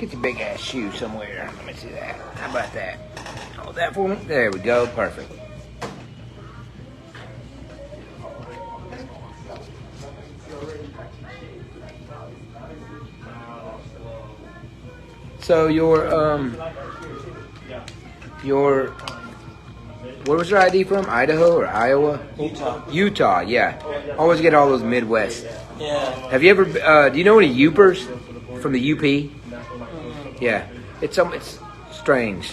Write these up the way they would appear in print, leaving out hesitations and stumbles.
Get your big ass shoe somewhere. Let me see that. How about that? Hold that for me. There we go. Perfect. So where was your ID from? Idaho or Iowa? Utah. Utah, yeah. Always get all those Midwest. Yeah. Have you ever? Do you know any Upers from the UP? Yeah, it's strange.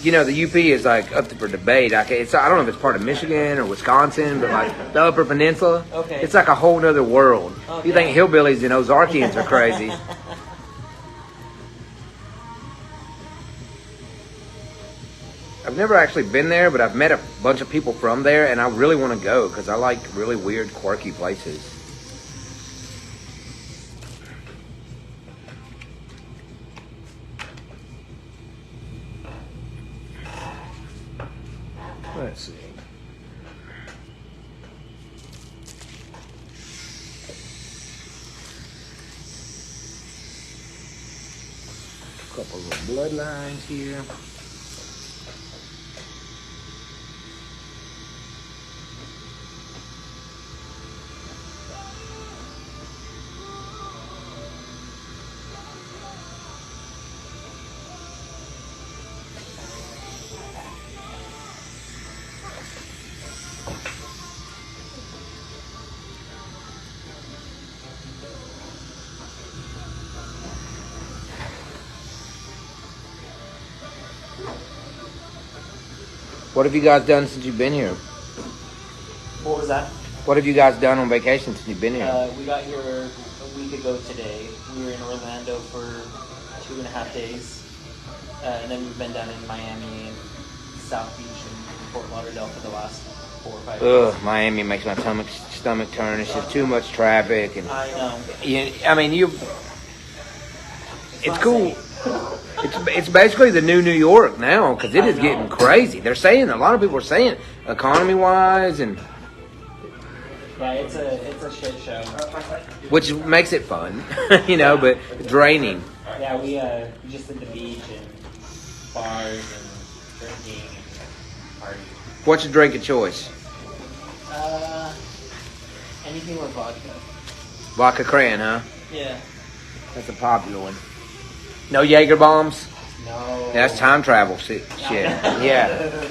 You know, the UP is like up for debate. I don't know if it's part of Michigan or Wisconsin, but like the Upper Peninsula, Okay. it's like a whole other world. Okay. You think hillbillies and Ozarkians are crazy? I've never actually been there, but I've met a bunch of people from there, and I really want to go because I like really weird, quirky places. Let's see. A couple of bloodlines here. What have you guys done since you've been here? What was that? What have you guys done on vacation since you've been here? We got here a week ago today. We were in Orlando for 2.5 days. And then we've been down in Miami and South Beach and Fort Lauderdale for the last 4 or 5 days. Ugh, Miami makes my stomach turn. It's just too much traffic, and I know. it's cool. It's basically the new New York now because it is getting crazy. They're saying, a lot of people are saying, economy wise, and Yeah, it's a shit show. which makes it fun, but draining. Yeah, we just did the beach and bars and drinking and parties. What's your drink of choice? Anything with vodka. Vodka Cran, huh? Yeah. That's a popular one. No Jaeger bombs? No. That's time travel shit. Yeah.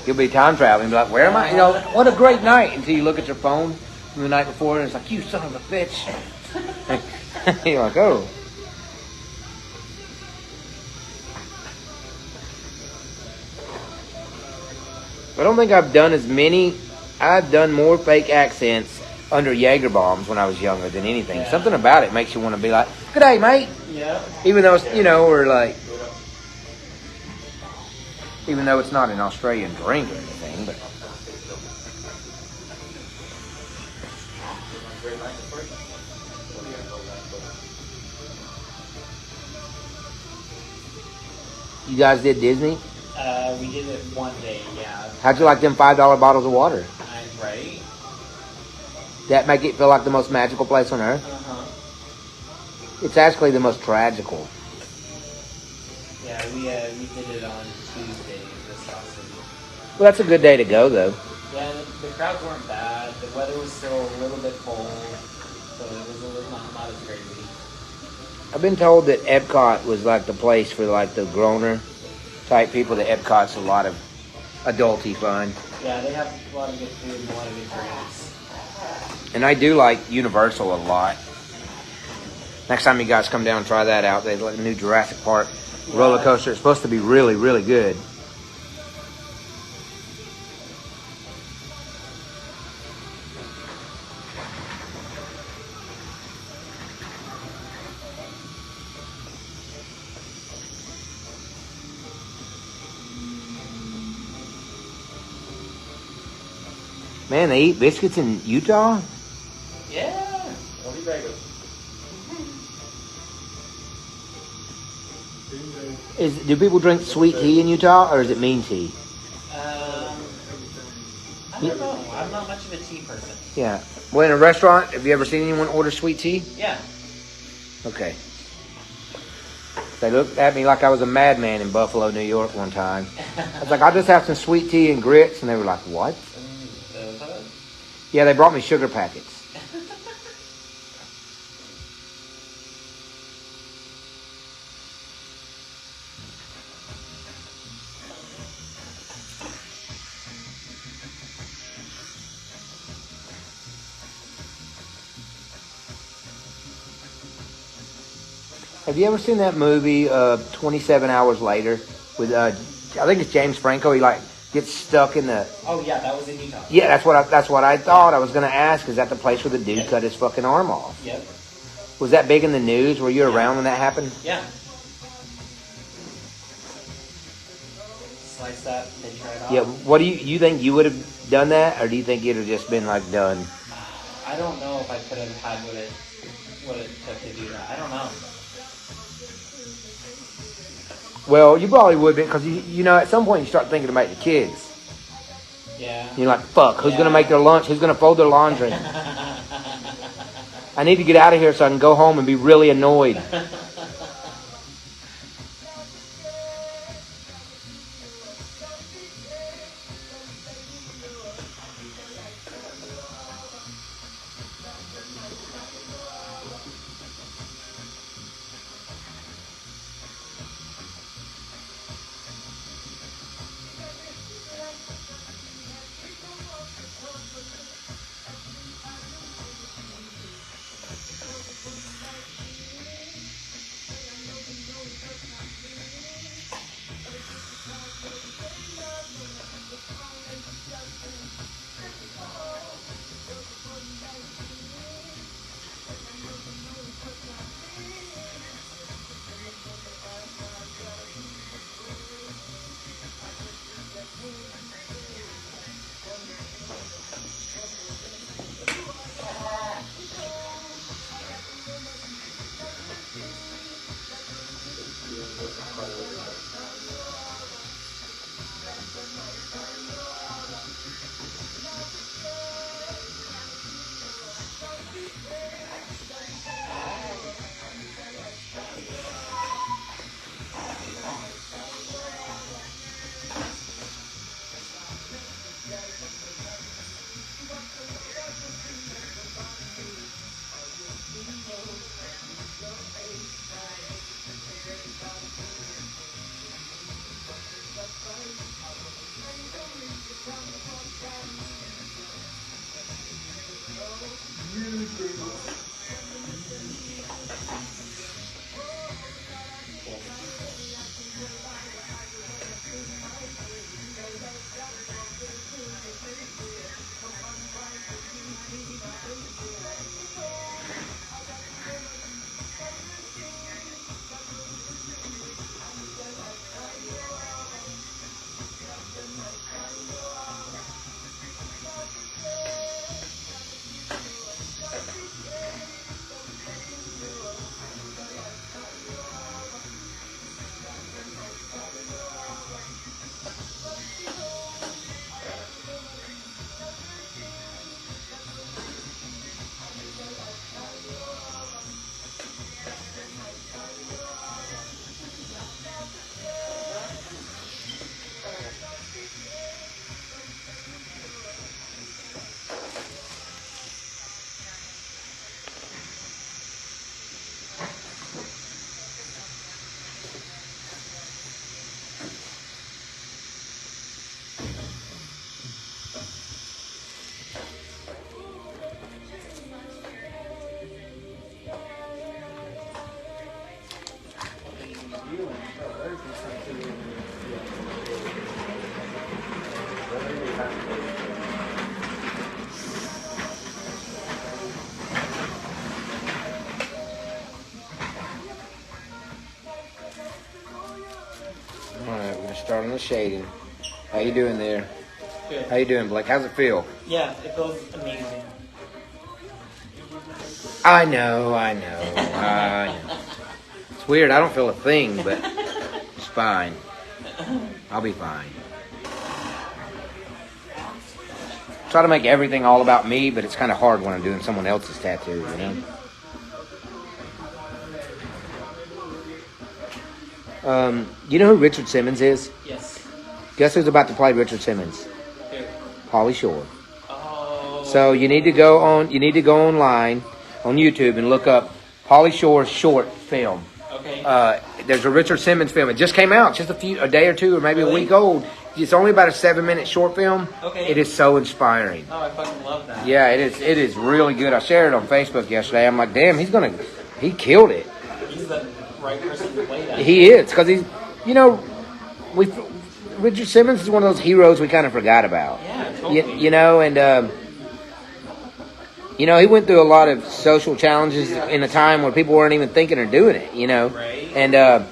You'll be time traveling, be like, where am I? What a great night until you look at your phone from the night before and it's like, you son of a bitch. You're like, oh. I don't think I've done as many. I've done more fake accents under Jaeger bombs when I was younger than anything. Yeah. Something about it makes you want to be like, good day, mate. Yeah. Even though it's, or like, even though it's not an Australian drink or anything, but. You guys did Disney? We did it one day, yeah. How'd you like them $5 bottles of water? Right? That make it feel like the most magical place on earth? Uh-huh. It's actually the most tragical. Yeah, we did it on Tuesday this last week. Well, that's a good day to go, though. Yeah, the crowds weren't bad. The weather was still a little bit cold, so it was not as crazy. I've been told that Epcot was like the place for like the groaner type people. That Epcot's a lot of adulty fun. Yeah, they have a lot of good food and a lot of good drinks. And I do like Universal a lot. Next time you guys come down and try that out, they like the new Jurassic Park roller coaster. It's supposed to be really, really good. Man, they eat biscuits in Utah? Yeah. Do people drink sweet tea in Utah, or is it mean tea? I don't know. I'm not much of a tea person. Yeah. Well, in a restaurant, have you ever seen anyone order sweet tea? Yeah. Okay. They looked at me like I was a madman in Buffalo, New York one time. I was like, I'll just have some sweet tea and grits. And they were like, what? Yeah, they brought me sugar packets. Have you ever seen that movie, 27 Hours Later? With, I think it's James Franco. He, like, gets stuck in the... Oh, yeah, that was in Utah. Yeah, that's what I thought. I was going to ask, is that the place where the dude cut his fucking arm off? Yep. Was that big in the news? Were you around when that happened? Yeah. Slice that, then try it off. Yeah, what do you think you would have done that? Or do you think it would have just been, like, done? I don't know if I could have had what it took to do that. I don't know. Well, you probably would be, because, you know, at some point you start thinking about your kids. Yeah. You're like, fuck, who's going to make their lunch? Who's going to fold their laundry? I need to get out of here so I can go home and be really annoyed. Alright, we're going to start on the shading. How you doing there? Good. How you doing, Blake? How's it feel? Yeah, it feels amazing. I know. It's weird. I don't feel a thing, but it's fine. I'll be fine. Try to make everything all about me, but it's kind of hard when I'm doing someone else's tattoo, you know? You know who Richard Simmons is? Yes. Guess who's about to play Richard Simmons? Here. Pauly Shore. Oh. So you need to go on. You need to go online on YouTube and look up Pauly Shore's short film. Okay. There's a Richard Simmons film. It just came out, just a day or two, or maybe a Really? week old. It's only about a 7-minute short film. Okay. It is so inspiring. Oh, I fucking love that. Yeah, it is. It is really good. I shared it on Facebook yesterday. I'm like, damn, he killed it. He's the right person to play that. He is, because he's, you know, Richard Simmons is one of those heroes we kind of forgot about. Yeah, totally. You know, and you know, he went through a lot of social challenges in a time where people weren't even thinking or doing it. You know, Right. and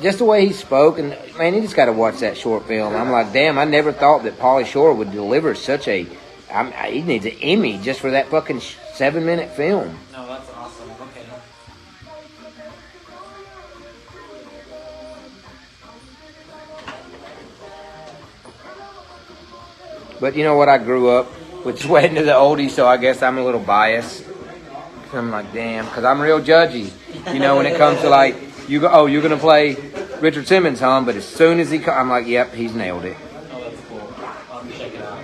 just the way he spoke, and man, you just got to watch that short film. I'm like, damn, I never thought that Pauly Shore would deliver such a. He needs an Emmy just for that fucking 7-minute film. No, that's awesome. Okay. But you know what? I grew up with sweating to the oldies, so I guess I'm a little biased. I'm like, damn, because I'm real judgy. You know, when it comes to like, you're gonna play Richard Simmons, huh? But as soon as I'm like, yep, he's nailed it. Oh, that's cool. I'll have to check it out.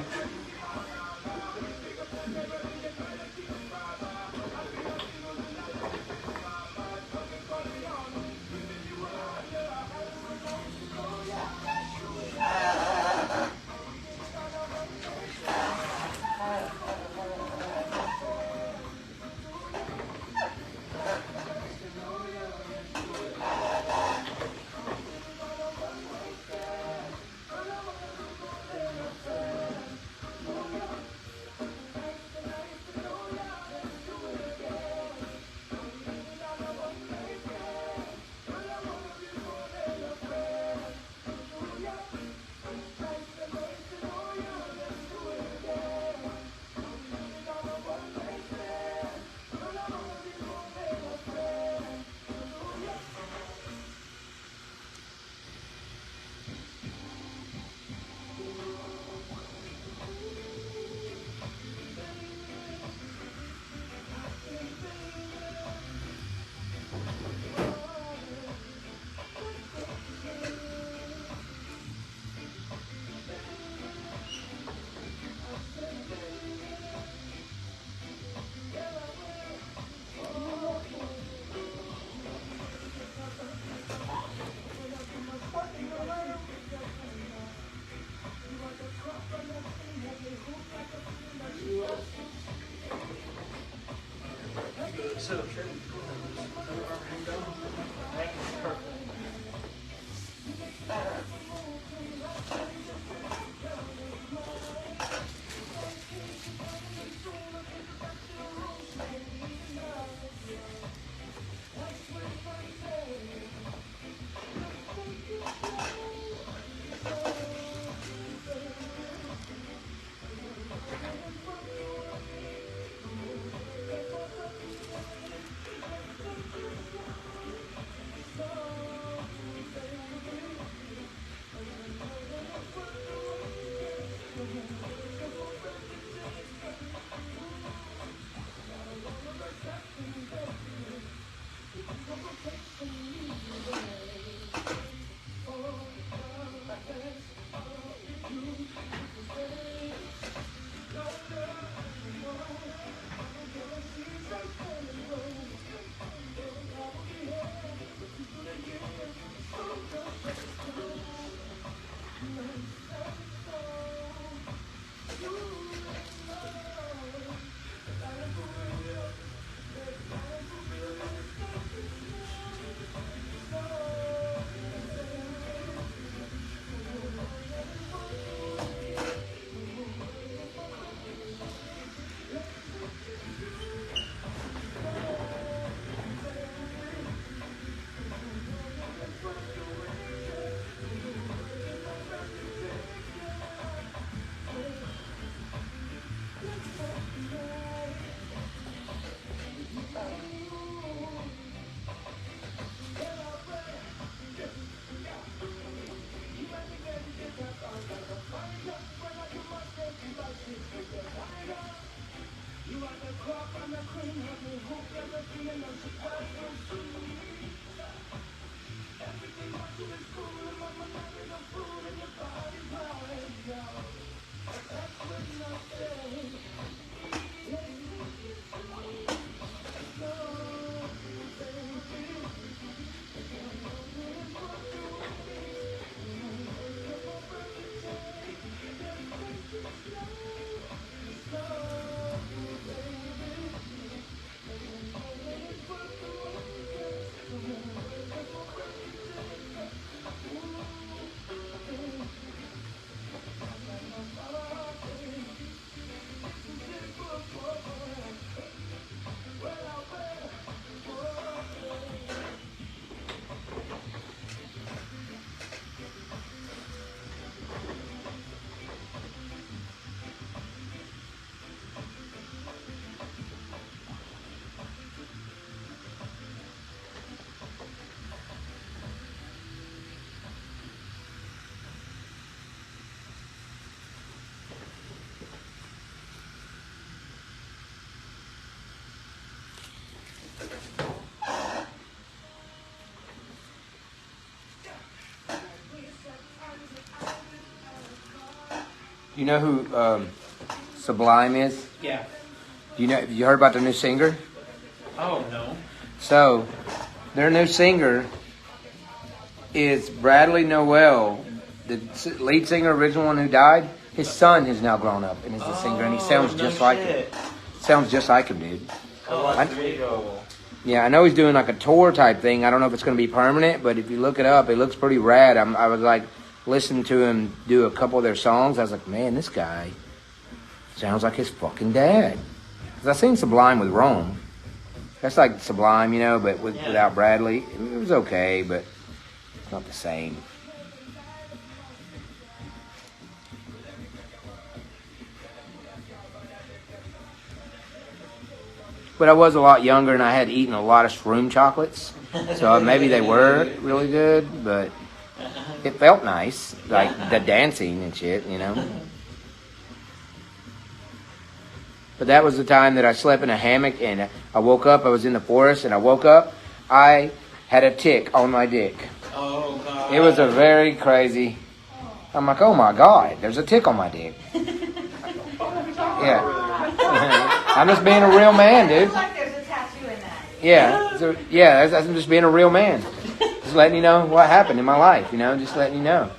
You know who Sublime is? Yeah. Do you know? Have you heard about their new singer? Oh no. So, their new singer is Bradley Noel, the lead singer, original one who died. His son has now grown up and is the singer, and he sounds just like him. Sounds just like him, dude. Yeah, I know he's doing like a tour type thing. I don't know if it's going to be permanent, but if you look it up, it looks pretty rad. I was like listening to him do a couple of their songs. I was like, man, this guy sounds like his fucking dad. Because I seen Sublime with Rome. That's like Sublime, you know, but without Bradley. It was okay, but it's not the same. But I was a lot younger and I had eaten a lot of shroom chocolates. So maybe they were really good, but it felt nice. Like the dancing and shit, you know. But that was the time that I slept in a hammock and I woke up. I was in the forest and I woke up. I had a tick on my dick. Oh, God. It was a very crazy. I'm like, oh my God, there's a tick on my dick. Yeah. I'm just being a real man, dude. Looks like there's a tattoo in that. Yeah. So, yeah, that's just being a real man. Just letting you know what happened in my life, you know, just letting you know.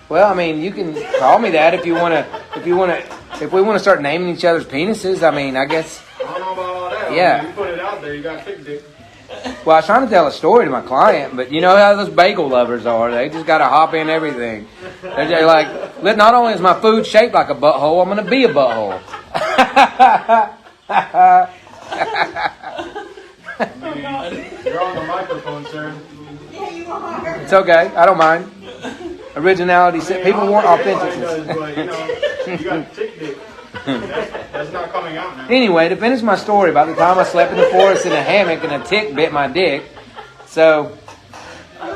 Well, I mean, you can call me that if you want to. If we want to start naming each other's penises, I mean, I guess. I don't know about all that. Yeah. I mean, you put it out there, you got thick dick. Well, I was trying to tell a story to my client, but you know how those bagel lovers are. They just got to hop in everything. They're like, not only is my food shaped like a butthole, I'm going to be a butthole. You're on the microphone, sir. Yeah, you are. It's okay. I don't mind. Originality. People want authenticity. But, you know, you got thick dick. That's not coming out now. Anyway, to finish my story, by the time I slept in the forest in a hammock and a tick bit my dick, so I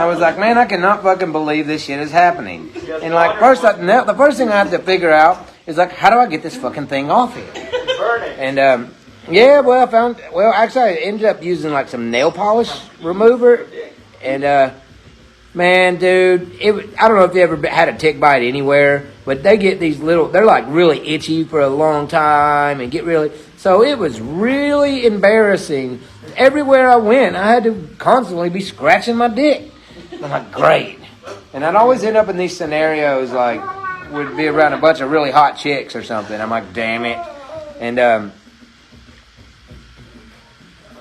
was like, man, I cannot fucking believe this shit is happening. And like, the first thing I had to figure out is like, how do I get this fucking thing off here? Burn it. And actually I ended up using like some nail polish remover, and man, dude, I don't know if you ever had a tick bite anywhere, but they get these they're like really itchy for a long time and so it was really embarrassing. Everywhere I went, I had to constantly be scratching my dick. I'm like, great. And I'd always end up in these scenarios like, would be around a bunch of really hot chicks or something. I'm like, damn it. And,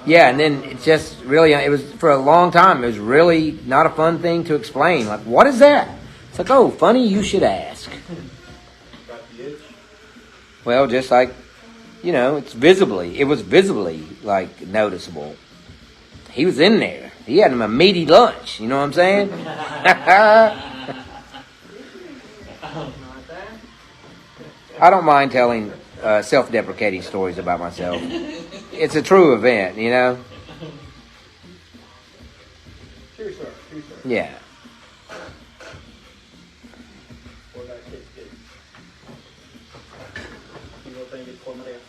yeah, and then it just really, it was for a long time, it was really not a fun thing to explain. Like, what is that? It's like, oh, funny you should ask. Got the itch. Well, just like, you know, it was visibly, like, noticeable. He was in there. He had him a meaty lunch, you know what I'm saying? I don't mind telling self-deprecating stories about myself. It's a true event, you know? True, sir. True, sir. Yeah. Or that thick dick. You know, thing gets plummeted.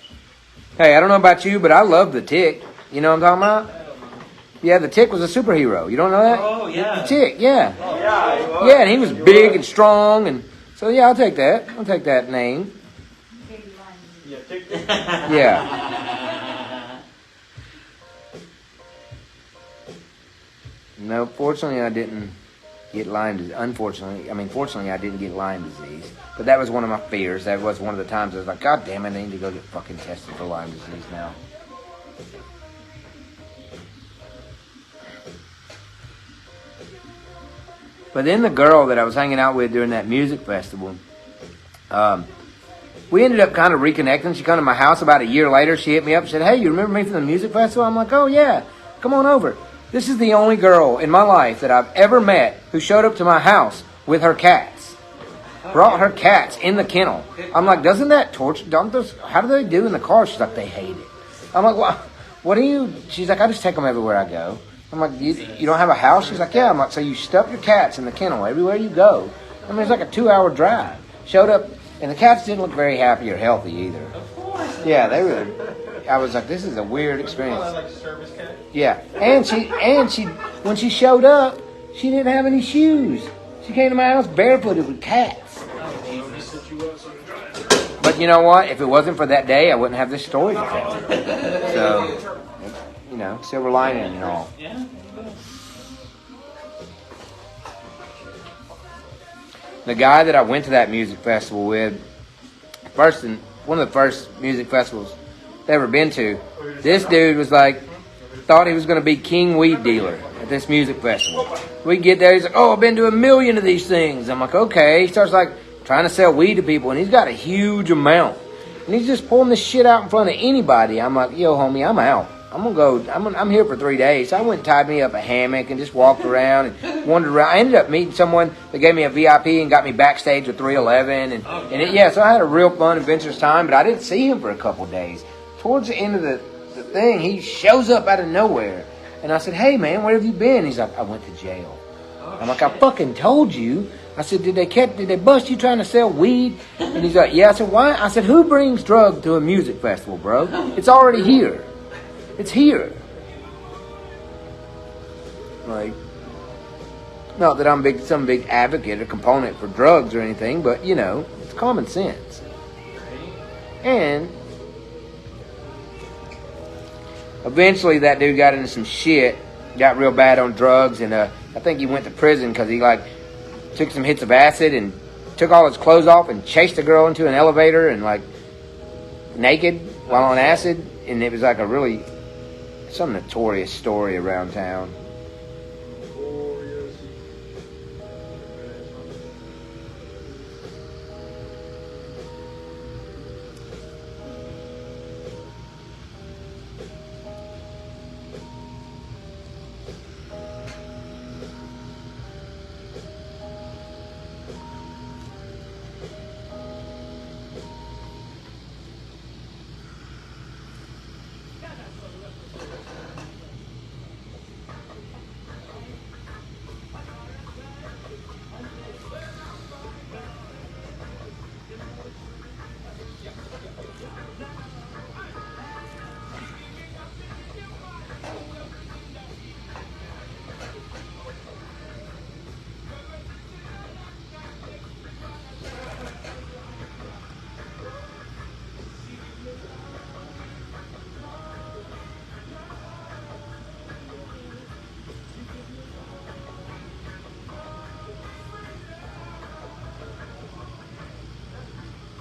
Hey, I don't know about you, but I love the Tick. You know what I'm talking about? Yeah, the Tick was a superhero. You don't know that? Oh, yeah. The Tick, yeah. Oh, yeah, he was. Yeah, and he was big and strong, and so yeah, I'll take that. I'll take that name. Yeah, thick dick. Yeah. No, fortunately, I didn't get Lyme disease. Fortunately, I didn't get Lyme disease. But that was one of my fears. That was one of the times I was like, God damn it, I need to go get fucking tested for Lyme disease now. But then the girl that I was hanging out with during that music festival, we ended up kind of reconnecting. She came to my house about a year later. She hit me up and said, hey, you remember me from the music festival? I'm like, oh, yeah, come on over. This is the only girl in my life that I've ever met who showed up to my house with her cats. Brought her cats in the kennel. I'm like, doesn't that torture? How do they do in the car? She's like, they hate it. I'm like, what do you? She's like, I just take them everywhere I go. I'm like, you don't have a house? She's like, yeah. I'm like, so you stuff your cats in the kennel everywhere you go. I mean, it's like a 2-hour drive. Showed up, and the cats didn't look very happy or healthy either. Of course. Yeah, they were. I was like, this is a weird experience. Like a service cat. Yeah, and she when she showed up, she didn't have any shoes. She came to my house barefooted with cats. But you know what? If it wasn't for that day, I wouldn't have this story to tell. So, you know, silver lining and all. Yeah. The guy that I went to that music festival with, one of the first music festivals I've ever been to, this dude was like, thought he was going to be king weed dealer at this music festival. We get there, he's like, oh, I've been to 1 million of these things. I'm like, okay. He starts like trying to sell weed to people, and he's got a huge amount. And he's just pulling this shit out in front of anybody. I'm like, yo, homie, I'm out. I'm here for 3 days. So I went and tied me up a hammock and just walked around and wandered around. I ended up meeting someone that gave me a VIP and got me backstage with 311. So I had a real fun, adventurous time, but I didn't see him for a couple of days. Towards the end of the thing, he shows up out of nowhere. And I said, hey, man, where have you been? He's like, I went to jail. I'm like, I fucking told you. I said, did they bust you trying to sell weed? And he's like, yeah. I said, why? I said, who brings drugs to a music festival, bro? It's already here. It's here. Like, not that I'm some big advocate or component for drugs or anything, but, you know, it's common sense. And eventually that dude got into some shit, got real bad on drugs, and I think he went to prison because he, like, took some hits of acid and took all his clothes off and chased a girl into an elevator and, like, naked while on acid. And it was like some notorious story around town.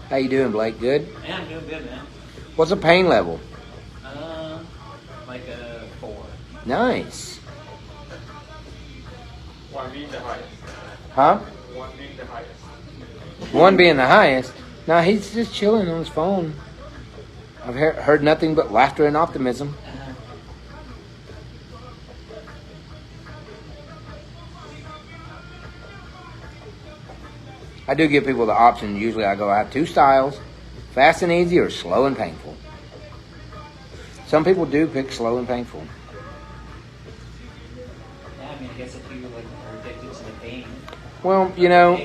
How you doing, Blake? Good? Yeah, I'm doing good, man. What's the pain level? Like a 4. Nice. One being the highest. Huh? One being the highest. One being the highest. Nah, he's just chilling on his phone. I've heard nothing but laughter and optimism. I do give people the option. Usually I go, I have 2 styles, fast and easy or slow and painful. Some people do pick slow and painful. Yeah, I mean, I guess if you are addicted to the pain. Well, you know,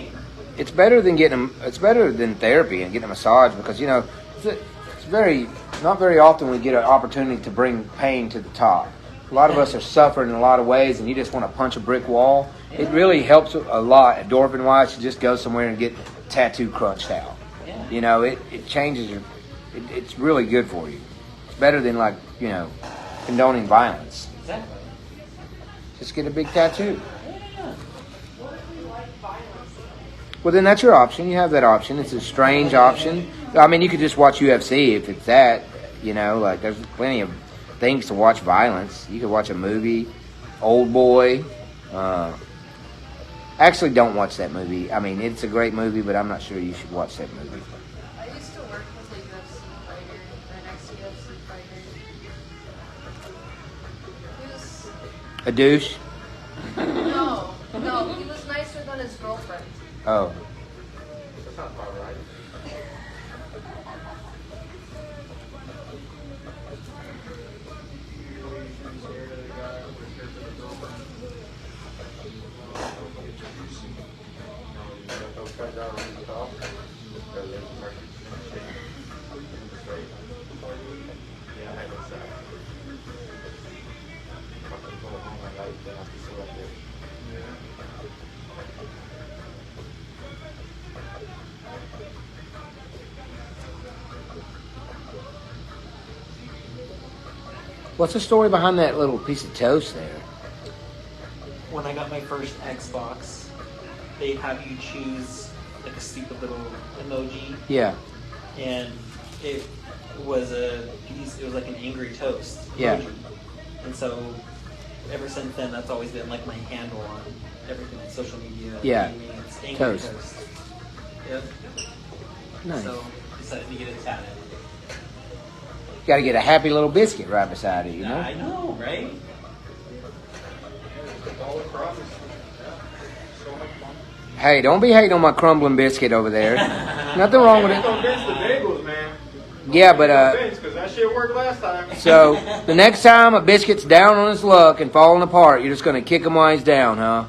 it's better than therapy and getting a massage because, you know, not very often we get an opportunity to bring pain to the top. A lot of us are suffering in a lot of ways, and you just want to punch a brick wall. It really helps a lot, endorphin-wise, to just go somewhere and get tattoo crunched out. Yeah. You know, it changes it's really good for you. It's better than, like, you know, condoning violence. Exactly. Just get a big tattoo. Yeah. Well, then that's your option. You have that option. It's a strange option. I mean, you could just watch UFC if it's that. You know, like, there's plenty of things to watch violence. You could watch a movie, Old Boy. Actually, don't watch that movie. I mean, it's a great movie, but I'm not sure you should watch that movie. I used to work with a UFC fighter, an ex-UFC fighter. He was... A douche? No, he was nicer than his girlfriend. Oh. That's not about right. What's the story behind that little piece of toast there? When I got my first Xbox, they have you choose like a stupid little emoji, Yeah. and it was a piece. It was like an angry toast emoji. Yeah. And so ever since then, that's always been like my handle on everything on social media. Yeah. gaming, it's angry Toast. toast. Yep. Nice. So decided to get it tatted. Got to get a happy little biscuit right beside it, you know? I know, right? All across. So much fun. Hey, don't be hating on my crumbling biscuit over there. Nothing wrong with it. Don't bench the bagels, man. Yeah, but Because that shit worked last time. so the next time a biscuit's down on his luck and falling apart, you're just gonna kick him while he's down, huh?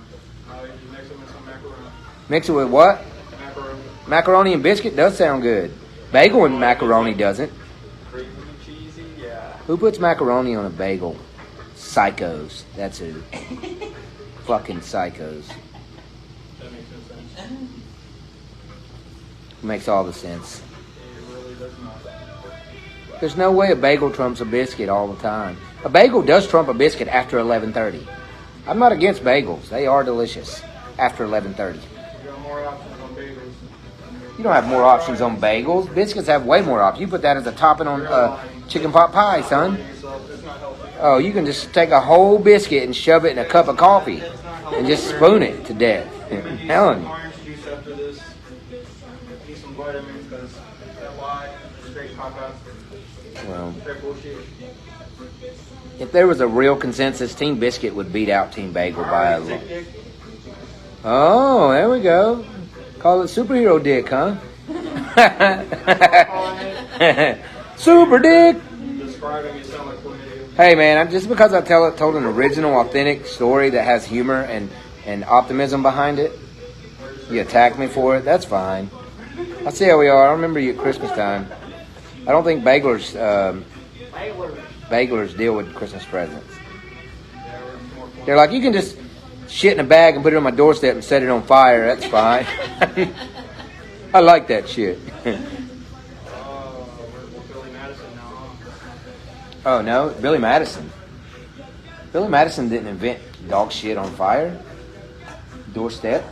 You mix them with some macaroni. Mix it with what? Macaroni. Macaroni and biscuit does sound good. Bagel and macaroni doesn't. Creamy, cheesy, yeah. Who puts macaroni on a bagel? Psychos. That's who. Fucking psychos. That makes no sense. Makes all the sense. It really does not. There's no way a bagel trumps a biscuit all the time. A bagel does trump a biscuit after 11:30. I'm not against bagels. They are delicious after 11:30. You got more options on bagels. You don't have more options on bagels. Biscuits have way more options. You put that as a topping on chicken pot pie, son. It's not healthy. Oh, you can just take a whole biscuit and shove it in a cup of coffee and just spoon it to death. I'm gonna need Telling some you. orange juice after this. Need some vitamins because that lie, straight pop out. Well, That bullshit. if there was a real consensus, Team Biscuit would beat out Team Bagel by a lot. Dick, dick. Oh, there we go. Call it superhero dick, huh? Super dick. Describing it sound like chlamydia. Hey man, just because I told an original, authentic story that has humor and optimism behind it, you attack me for it. That's fine. I see how we are. I remember you at Christmas time. I don't think bagelers deal with Christmas presents. Yeah, we're more fun. They're like, you can just shit in a bag and put it on my doorstep and set it on fire. That's fine. I like that shit. We're Billy Madison now, huh? Oh no, Billy Madison. Billy Madison didn't invent dog shit on fire. Doorstep.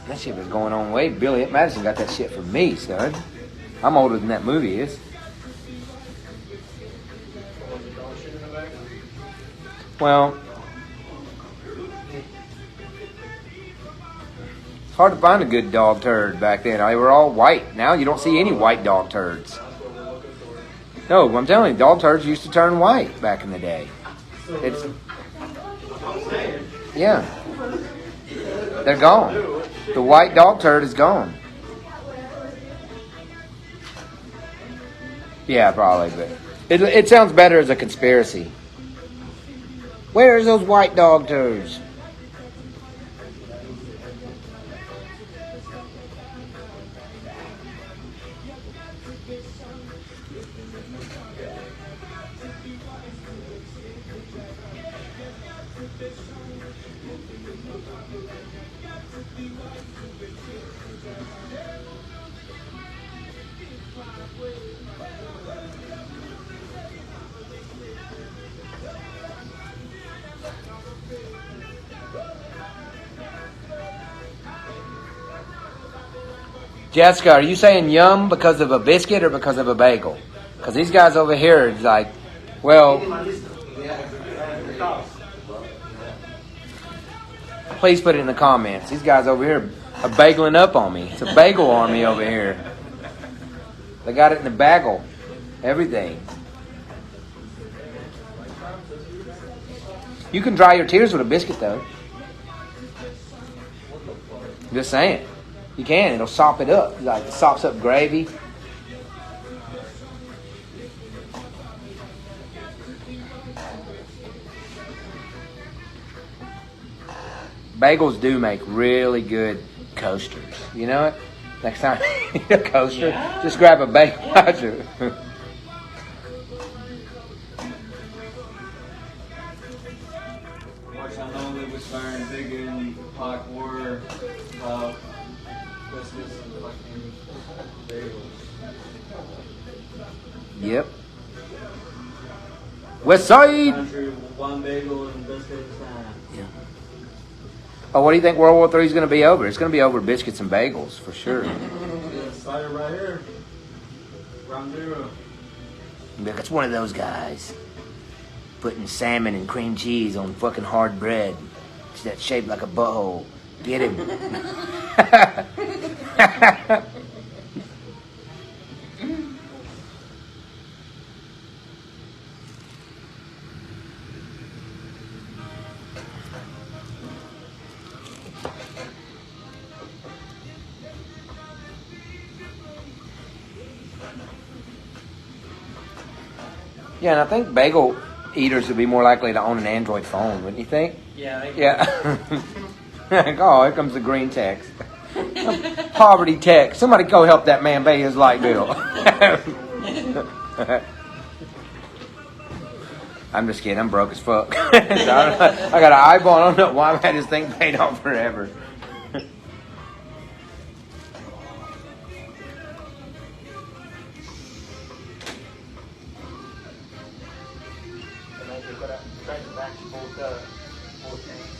That shit was going on way. Billy Madison got that shit from me, son. I'm older than that movie is. Was it dog shit in the bag? Well, it's hard to find a good dog turd back then. They were all white. Now you don't see any white dog turds. That's what we're looking for. No, I'm telling you, dog turds used to turn white back in the day. It's I'm saying. yeah, they're gone. The white dog turd is gone. Yeah, probably, but it sounds better as a conspiracy. Where's those white dog turds? Jessica, are you saying yum because of a biscuit or because of a bagel? Because these guys over here is like, well, please put it in the comments. These guys over here are bageling up on me. It's a bagel army over here. They got it in the bagel. Everything. You can dry your tears with a biscuit, though. Just saying. You can. It'll sop it up. Like it sops up gravy. Bagels do make really good coasters. You know it? Next time you need a coaster, Yeah. just grab a bagel. Watch I know they was starting big in Hot War about Christmas and fucking bagels. Yep. West Side. Country, one bagel and biscuits. Oh, what do you think World War III is going to be over? It's going to be over biscuits and bagels for sure. It started right here. Ground zero. Look, it's one of those guys putting salmon and cream cheese on fucking hard bread. It's that shaped like a butthole. Get him. Yeah, and I think bagel eaters would be more likely to own an Android phone, wouldn't you think? Yeah. Yeah. Oh, here comes the green text. Poverty text. Somebody go help that man pay his light bill. I'm just kidding. I'm broke as fuck. I got an eyeball. I don't know why I've had this thing paid off forever. And then you gotta try to match both things.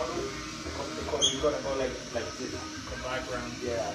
You gotta go like this. The background. Yeah,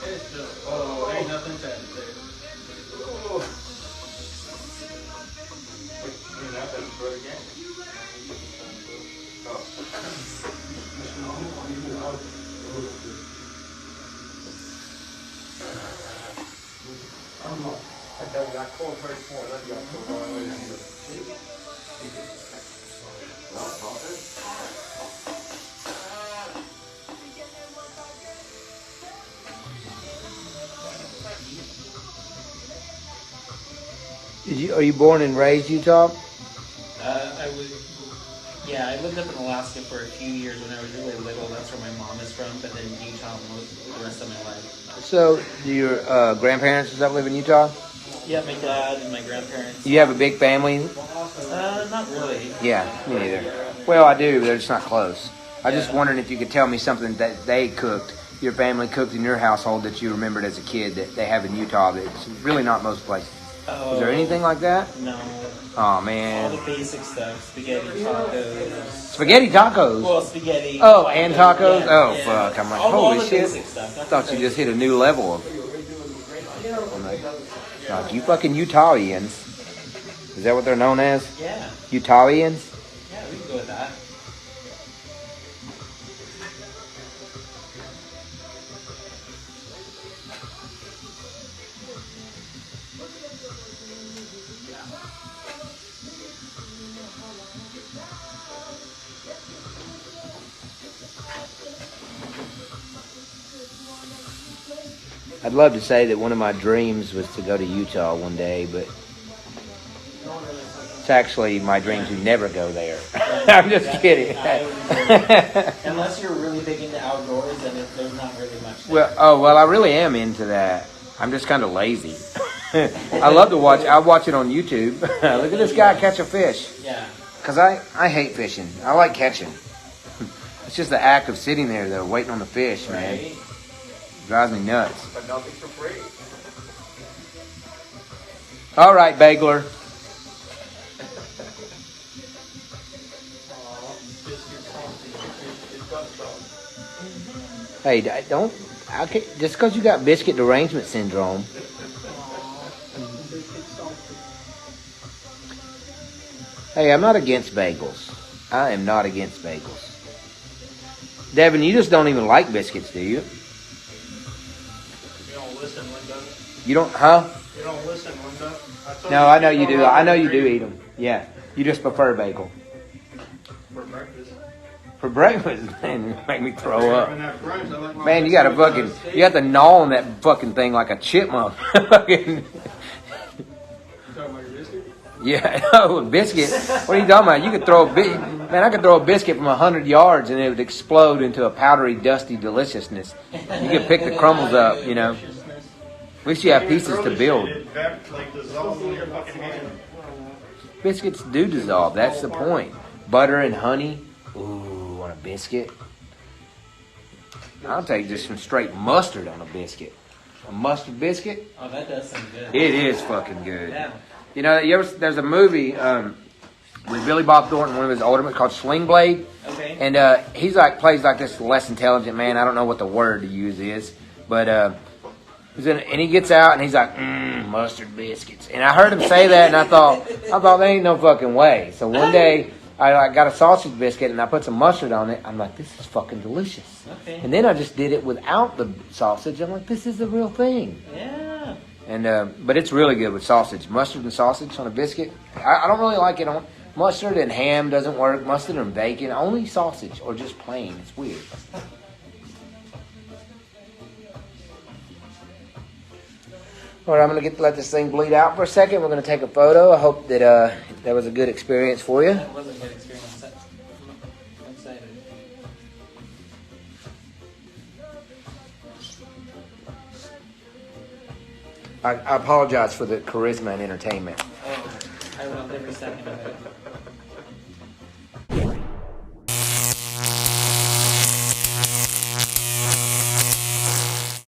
It's just, oh, ain't nothing to say. Are you born and raised Utah? I lived up in Alaska for a few years when I was really little. That's where my mom is from, but then Utah the rest of my life. So, do your grandparents, does that live in Utah? Yeah, my dad and my grandparents. Do you have a big family? Not really. Yeah, me neither. Well, I do, but they're just not close. I just wondering if you could tell me something that they cooked, your family cooked in your household that you remembered as a kid that they have in Utah that's really not most places. Oh, Is there anything like that? No. Oh, All man. the basic stuff. Spaghetti tacos. Spaghetti tacos? Well, spaghetti. Oh, and tacos? Yeah, Oh, yeah. fuck. I'm like, all holy the shit. basic stuff. I thought you just hit a new level of... I'm like, God, you fucking Utahians. Is that what they're known as? Yeah. Utahians? Yeah, we can go with that. I'd love to say that one of my dreams was to go to Utah one day, but it's actually my dream to never go there. I'm just kidding. Unless you're really big into outdoors, then there's not really much there. Well, I really am into that. I'm just kind of lazy. I love to watch. I watch it on YouTube. Look at this guy catch a fish. Yeah. Cause I hate fishing. I like catching. It's just the act of sitting there though, waiting on the fish, man. Right? Drives me nuts. But nothing's for free. All right, Bagler. Hey, don't. Okay, just because you got biscuit derangement syndrome. Hey, I'm not against bagels. I am not against bagels. Devin, you just don't even like biscuits, do you? You don't listen, Linda. You don't, huh? You don't listen, Linda. No, I know you do. I know you do eat them. Yeah, you just prefer bagel. For breakfast. For breakfast, man, you make me throw up. Having that brunch, I like my Man, you got to fucking, you have to gnaw on that fucking thing like a chipmunk. Fucking, You talking about your biscuit? yeah, oh, a biscuit. What are you talking about? You could throw a man, I could throw a biscuit from 100 yards and it would explode into a powdery, dusty deliciousness. You could pick the crumbles up, you know. At least you have pieces to build. Like dissolve in your fucking hand. Biscuits do dissolve. That's the point. Butter and honey. Ooh, on a biscuit. I'll take just some straight mustard on a biscuit. A mustard biscuit. Oh, that does sound good. It is fucking good. Yeah. You know, there's a movie with Billy Bob Thornton, one of his older men, called Sling Blade. Okay. And he's like, plays like this less intelligent man. I don't know what the word to use is. But and he gets out and he's like, mustard biscuits. And I heard him say that and I thought, there ain't no fucking way. So one day I got a sausage biscuit and I put some mustard on it. I'm like, this is fucking delicious. Okay. And then I just did it without the sausage. I'm like, this is the real thing. Yeah. And but it's really good with sausage. Mustard and sausage on a biscuit. I don't really like it on mustard and ham doesn't work. Mustard and bacon. Only sausage or just plain. It's weird. All right, I'm going to let this thing bleed out for a second. We're going to take a photo. I hope that that was a good experience for you. That was a good experience. I'm excited. I apologize for the charisma and entertainment. Oh, I love every second of it.